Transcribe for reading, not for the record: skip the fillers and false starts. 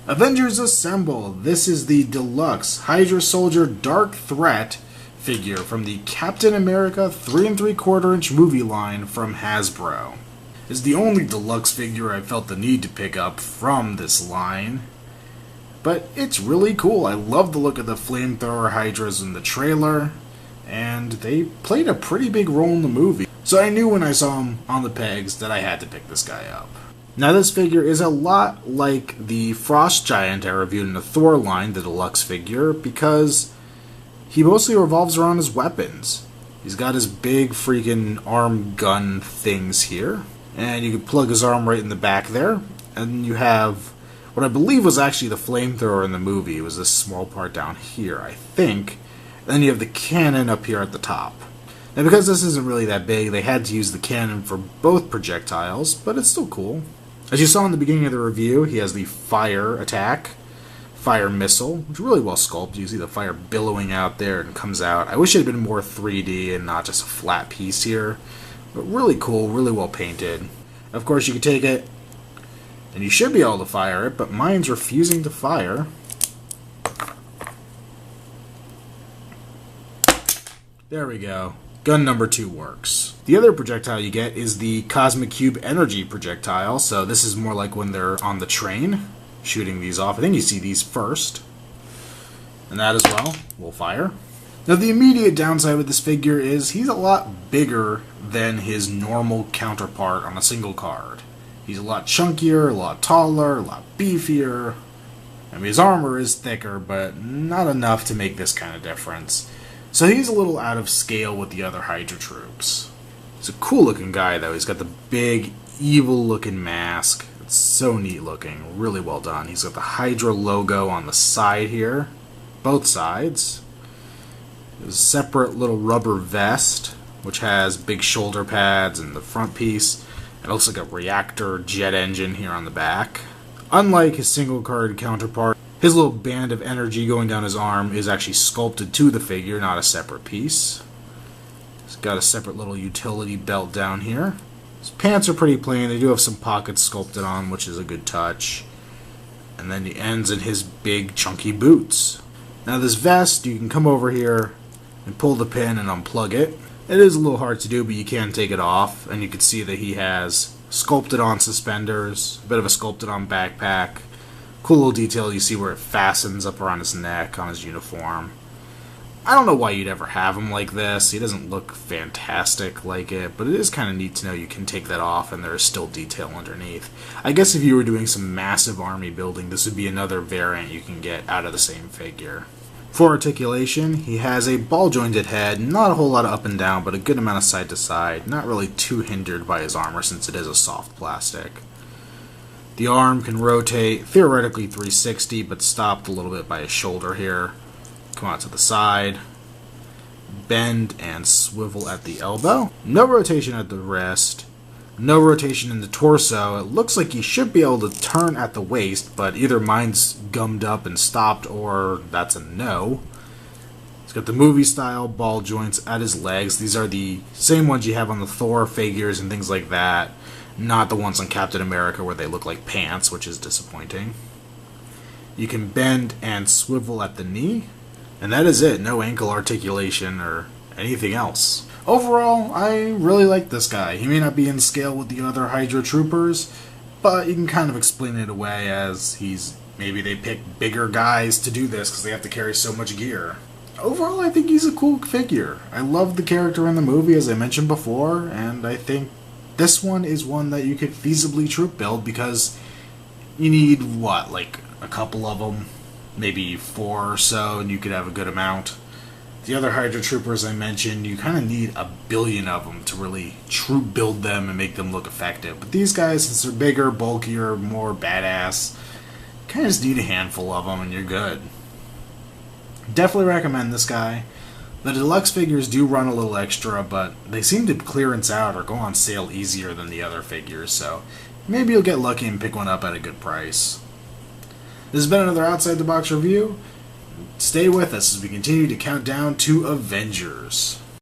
Avengers Assemble! This is the Deluxe Hydra Soldier Dark Threat figure from the Captain America 3 3/4 inch movie line from Hasbro. It's the only deluxe figure I felt the need to pick up from this line, but it's really cool. I love the look of the flamethrower Hydras in the trailer, and they played a pretty big role in the movie. So I knew when I saw him on the pegs that I had to pick this guy up. Now this figure is a lot like the Frost Giant I reviewed in the Thor line, the deluxe figure, because he mostly revolves around his weapons. He's got his big freaking arm gun things here, and you can plug his arm right in the back there, and you have what I believe was actually the flamethrower in the movie. It was this small part down here, I think. Then you have the cannon up here at the top. Now because this isn't really that big, they had to use the cannon for both projectiles, but it's still cool. As you saw in the beginning of the review, he has the fire attack, fire missile, which is really well sculpted. You see the fire billowing out there and comes out. I wish it had been more 3D and not just a flat piece here. But really cool, really well painted. Of course, you can take it, and you should be able to fire it, but mine's refusing to fire. There we go. Gun number 2 works. The other projectile you get is the Cosmic Cube Energy projectile, so this is more like when they're on the train, shooting these off. I think you see these first. And that as well will fire. Now the immediate downside with this figure is he's a lot bigger than his normal counterpart on a single card. He's a lot chunkier, a lot taller, a lot beefier. I mean, his armor is thicker, but not enough to make this kind of difference. So he's a little out of scale with the other Hydra troops. He's a cool looking guy though. He's got the big, evil looking mask. It's so neat looking, really well done. He's got the Hydra logo on the side here, both sides. There's a separate little rubber vest, which has big shoulder pads and the front piece. It looks like a reactor jet engine here on the back. Unlike his single card counterpart, his little band of energy going down his arm is actually sculpted to the figure, not a separate piece. He's got a separate little utility belt down here. His pants are pretty plain. They do have some pockets sculpted on, which is a good touch. And then he ends in his big chunky boots. Now this vest, you can come over here and pull the pin and unplug it. It is a little hard to do, but you can take it off, and you can see that he has sculpted on suspenders, a bit of a sculpted on backpack. Cool little detail, you see where it fastens up around his neck on his uniform. I don't know why you'd ever have him like this. He doesn't look fantastic like it, but it is kind of neat to know you can take that off and there is still detail underneath. I guess if you were doing some massive army building, this would be another variant you can get out of the same figure. For articulation, he has a ball-jointed head, not a whole lot of up and down, but a good amount of side to side, not really too hindered by his armor since it is a soft plastic. The arm can rotate, theoretically 360, but stopped a little bit by his shoulder here. Come out to the side, bend and swivel at the elbow. No rotation at the wrist, no rotation in the torso. It looks like he should be able to turn at the waist, but either mine's gummed up and stopped or that's a no. He's got the movie style ball joints at his legs. These are the same ones you have on the Thor figures and things like that. Not the ones on Captain America where they look like pants, which is disappointing. You can bend and swivel at the knee, and that is it. No ankle articulation or anything else. Overall, I really like this guy. He may not be in scale with the other Hydra troopers, but you can kind of explain it away as maybe they pick bigger guys to do this because they have to carry so much gear. Overall, I think he's a cool figure. I love the character in the movie, as I mentioned before, and I think this one is one that you could feasibly troop build because you need, what, like a couple of them? Maybe 4 or so, and you could have a good amount. The other Hydra troopers I mentioned, you kind of need a billion of them to really troop build them and make them look effective. But these guys, since they're bigger, bulkier, more badass, kind of just need a handful of them and you're good. Definitely recommend this guy. The deluxe figures do run a little extra, but they seem to clearance out or go on sale easier than the other figures, so maybe you'll get lucky and pick one up at a good price. This has been another Outside the Box review. Stay with us as we continue to count down to Avengers.